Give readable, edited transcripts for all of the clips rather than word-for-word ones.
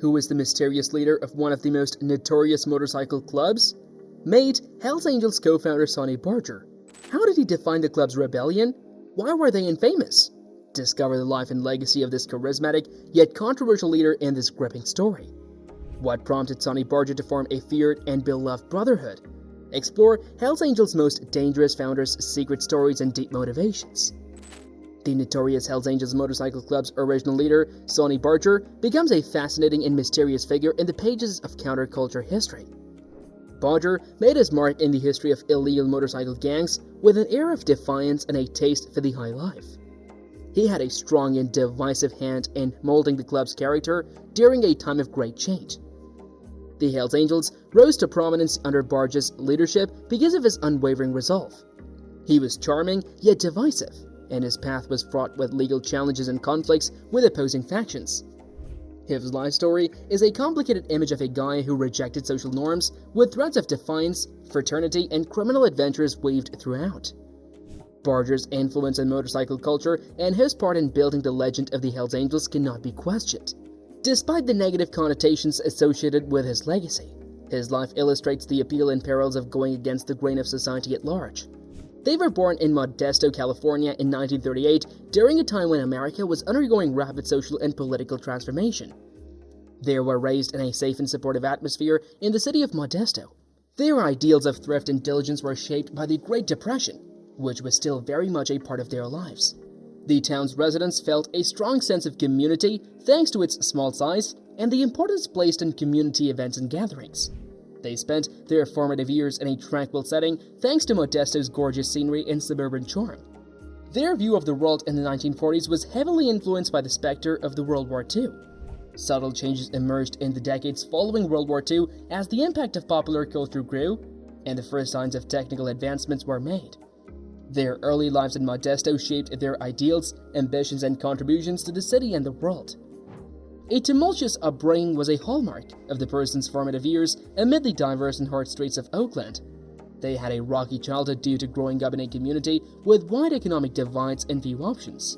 Who was the mysterious leader of one of the most notorious motorcycle clubs? Meet Hells Angels co-founder Sonny Barger. How did he define the club's rebellion? Why were they infamous? Discover the life and legacy of this charismatic yet controversial leader in this gripping story. What prompted Sonny Barger to form a feared and beloved brotherhood? Explore Hells Angels' most dangerous founders' secret stories and deep motivations. The notorious Hells Angels Motorcycle Club's original leader, Sonny Barger, becomes a fascinating and mysterious figure in the pages of counterculture history. Barger made his mark in the history of illegal motorcycle gangs with an air of defiance and a taste for the high life. He had a strong and divisive hand in molding the club's character during a time of great change. The Hells Angels rose to prominence under Barger's leadership because of his unwavering resolve. He was charming yet divisive, and his path was fraught with legal challenges and conflicts with opposing factions. His life story is a complicated image of a guy who rejected social norms with threads of defiance, fraternity, and criminal adventures weaved throughout. Barger's influence in motorcycle culture and his part in building the legend of the Hells Angels cannot be questioned. Despite the negative connotations associated with his legacy, his life illustrates the appeal and perils of going against the grain of society at large. They were born in Modesto, California in 1938 during a time when America was undergoing rapid social and political transformation. They were raised in a safe and supportive atmosphere in the city of Modesto. Their ideals of thrift and diligence were shaped by the Great Depression, which was still very much a part of their lives. The town's residents felt a strong sense of community thanks to its small size and the importance placed in community events and gatherings. They spent their formative years in a tranquil setting thanks to Modesto's gorgeous scenery and suburban charm. Their view of the world in the 1940s was heavily influenced by the specter of the World War II. Subtle changes emerged in the decades following World War II as the impact of popular culture grew and the first signs of technical advancements were made. Their early lives in Modesto shaped their ideals, ambitions, and contributions to the city and the world. A tumultuous upbringing was a hallmark of the person's formative years amid the diverse and hard streets of Oakland. They had a rocky childhood due to growing up in a community with wide economic divides and few options.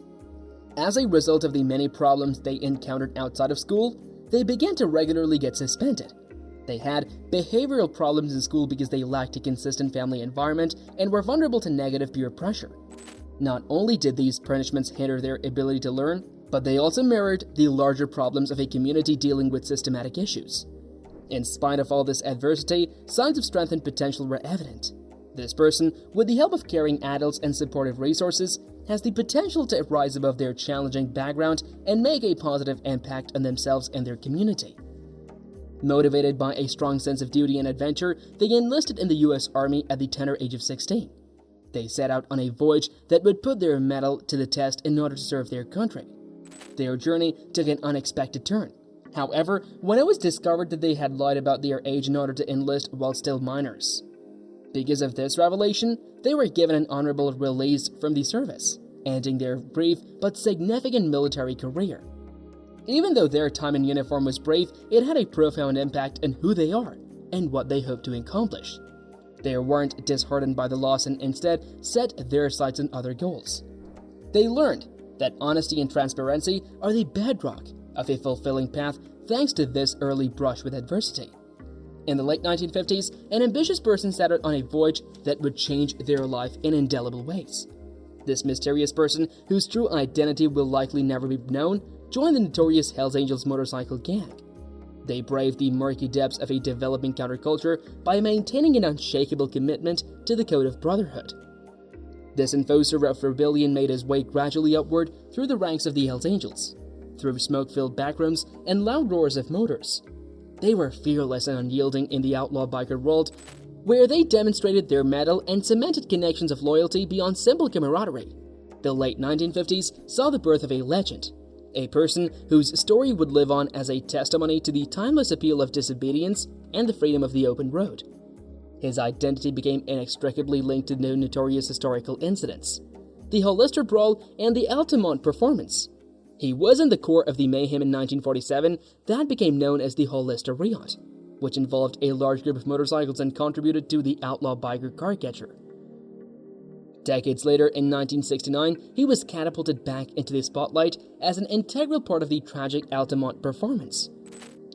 As a result of the many problems they encountered outside of school, they began to regularly get suspended. They had behavioral problems in school because they lacked a consistent family environment and were vulnerable to negative peer pressure. Not only did these punishments hinder their ability to learn, but they also mirrored the larger problems of a community dealing with systematic issues. In spite of all this adversity, signs of strength and potential were evident. This person, with the help of caring adults and supportive resources, has the potential to rise above their challenging background and make a positive impact on themselves and their community. Motivated by a strong sense of duty and adventure, they enlisted in the U.S. Army at the tender age of 16. They set out on a voyage that would put their mettle to the test in order to serve their country. Their journey took an unexpected turn. However, when it was discovered that they had lied about their age in order to enlist while still minors. Because of this revelation, they were given an honorable release from the service, ending their brief but significant military career. Even though their time in uniform was brief, it had a profound impact on who they are and what they hope to accomplish. They weren't disheartened by the loss and instead set their sights on other goals. They learned that honesty and transparency are the bedrock of a fulfilling path thanks to this early brush with adversity. In the late 1950s, an ambitious person set out on a voyage that would change their life in indelible ways. This mysterious person, whose true identity will likely never be known, joined the notorious Hells Angels motorcycle gang. They braved the murky depths of a developing counterculture by maintaining an unshakable commitment to the code of brotherhood. This enforcer of rebellion made his way gradually upward through the ranks of the Hells Angels, through smoke-filled backrooms and loud roars of motors. They were fearless and unyielding in the outlaw biker world, where they demonstrated their mettle and cemented connections of loyalty beyond simple camaraderie. The late 1950s saw the birth of a legend, a person whose story would live on as a testimony to the timeless appeal of disobedience and the freedom of the open road. His identity became inextricably linked to the notorious historical incidents, the Hollister Brawl and the Altamont performance. He was in the core of the mayhem in 1947 that became known as the Hollister Riot, which involved a large group of motorcycles and contributed to the outlaw biker caricature. Decades later, in 1969, he was catapulted back into the spotlight as an integral part of the tragic Altamont performance.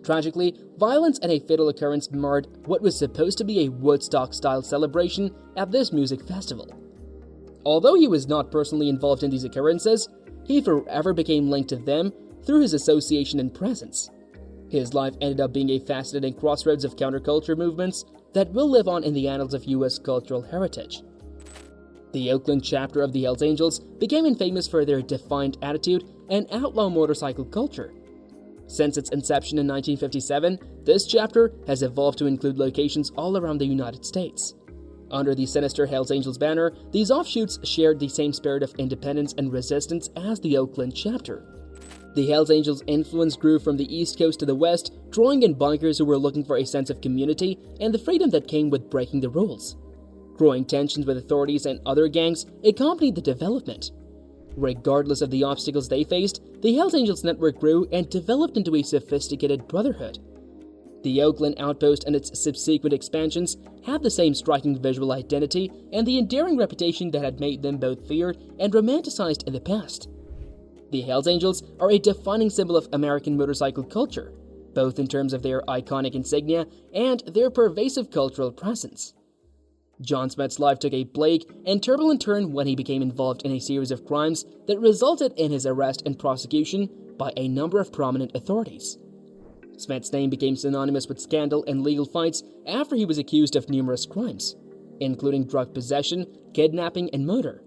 Tragically, violence and a fatal occurrence marred what was supposed to be a Woodstock-style celebration at this music festival. Although he was not personally involved in these occurrences, he forever became linked to them through his association and presence. His life ended up being a fascinating crossroads of counterculture movements that will live on in the annals of U.S. cultural heritage. The Oakland chapter of the Hells Angels became infamous for their defiant attitude and outlaw motorcycle culture. Since its inception in 1957, this chapter has evolved to include locations all around the United States. Under the sinister Hells Angels banner, these offshoots shared the same spirit of independence and resistance as the Oakland chapter. The Hells Angels' influence grew from the East Coast to the West, drawing in bikers who were looking for a sense of community and the freedom that came with breaking the rules. Growing tensions with authorities and other gangs accompanied the development. Regardless of the obstacles they faced, the Hells Angels network grew and developed into a sophisticated brotherhood. The Oakland outpost and its subsequent expansions had the same striking visual identity and the endearing reputation that had made them both feared and romanticized in the past. The Hells Angels are a defining symbol of American motorcycle culture, both in terms of their iconic insignia and their pervasive cultural presence. John Smith's life took a bleak and turbulent turn when he became involved in a series of crimes that resulted in his arrest and prosecution by a number of prominent authorities. Smith's name became synonymous with scandal and legal fights after he was accused of numerous crimes, including drug possession, kidnapping, and murder.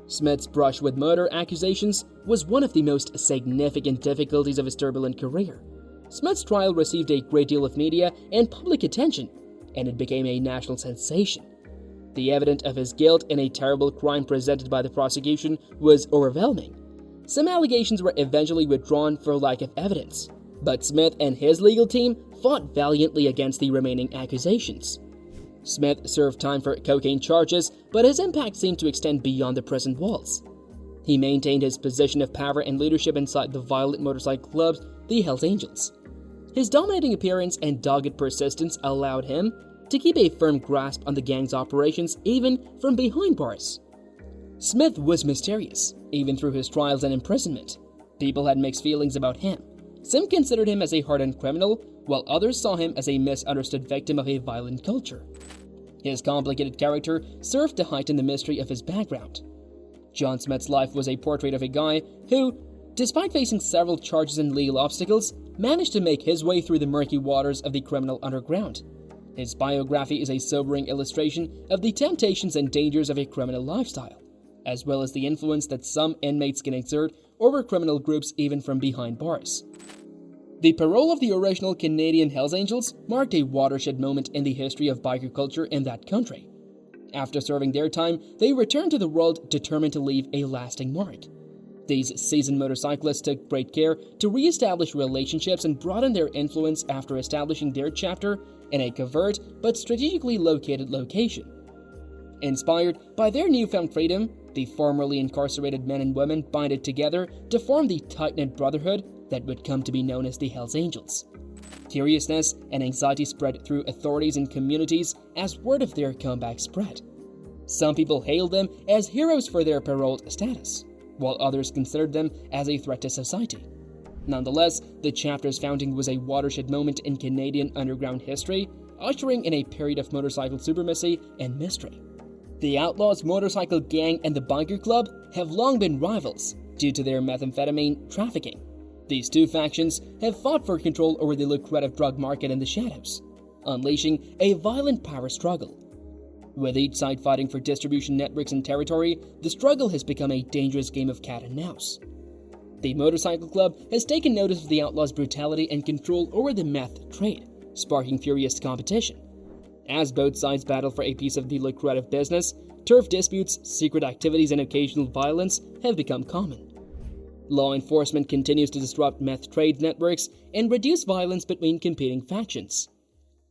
Smith's brush with murder accusations was one of the most significant difficulties of his turbulent career. Smith's trial received a great deal of media and public attention, and it became a national sensation. The evidence of his guilt in a terrible crime presented by the prosecution was overwhelming. Some allegations were eventually withdrawn for lack of evidence, but Smith and his legal team fought valiantly against the remaining accusations. Smith served time for cocaine charges, but his impact seemed to extend beyond the prison walls. He maintained his position of power and leadership inside the violent motorcycle clubs, the Hells Angels. His dominating appearance and dogged persistence allowed him to keep a firm grasp on the gang's operations even from behind bars. Smith was mysterious, even through his trials and imprisonment. People had mixed feelings about him. Some considered him as a hardened criminal, while others saw him as a misunderstood victim of a violent culture. His complicated character served to heighten the mystery of his background. John Smith's life was a portrait of a guy who, despite facing several charges and legal obstacles, managed to make his way through the murky waters of the criminal underground. His biography is a sobering illustration of the temptations and dangers of a criminal lifestyle, as well as the influence that some inmates can exert over criminal groups even from behind bars. The parole of the original Canadian Hells Angels marked a watershed moment in the history of biker culture in that country. After serving their time, they returned to the world determined to leave a lasting mark. These seasoned motorcyclists took great care to re-establish relationships and broaden their influence after establishing their chapter in a covert but strategically located location. Inspired by their newfound freedom, the formerly incarcerated men and women bonded together to form the tight-knit brotherhood that would come to be known as the Hells Angels. Curiousness and anxiety spread through authorities and communities as word of their comeback spread. Some people hailed them as heroes for their paroled status, while others considered them as a threat to society. Nonetheless, the chapter's founding was a watershed moment in Canadian underground history, ushering in a period of motorcycle supremacy and mystery. The Outlaws Motorcycle Gang and the Biker Club have long been rivals due to their methamphetamine trafficking. These two factions have fought for control over the lucrative drug market in the shadows, unleashing a violent power struggle. With each side fighting for distribution networks and territory, the struggle has become a dangerous game of cat and mouse. The Motorcycle Club has taken notice of the Outlaws' brutality and control over the meth trade, sparking furious competition. As both sides battle for a piece of the lucrative business, turf disputes, secret activities, and occasional violence have become common. Law enforcement continues to disrupt meth trade networks and reduce violence between competing factions.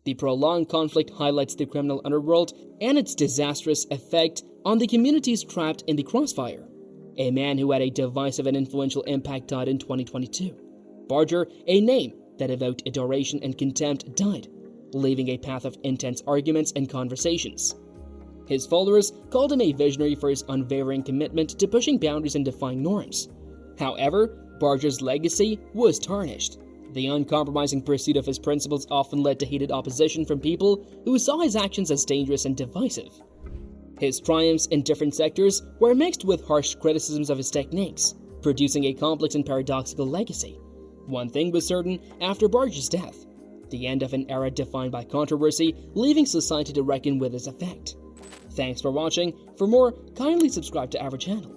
The prolonged conflict highlights the criminal underworld and its disastrous effect on the communities trapped in the crossfire. A man who had a divisive and influential impact died in 2022. Barger, a name that evoked adoration and contempt, died, leaving a path of intense arguments and conversations. His followers called him a visionary for his unwavering commitment to pushing boundaries and defying norms. However, Barger's legacy was tarnished. The uncompromising pursuit of his principles often led to heated opposition from people who saw his actions as dangerous and divisive. His triumphs in different sectors were mixed with harsh criticisms of his techniques, producing a complex and paradoxical legacy. One thing was certain after Barger's death: the end of an era defined by controversy, leaving society to reckon with its effect. Thanks for watching. For more, kindly subscribe to our channel.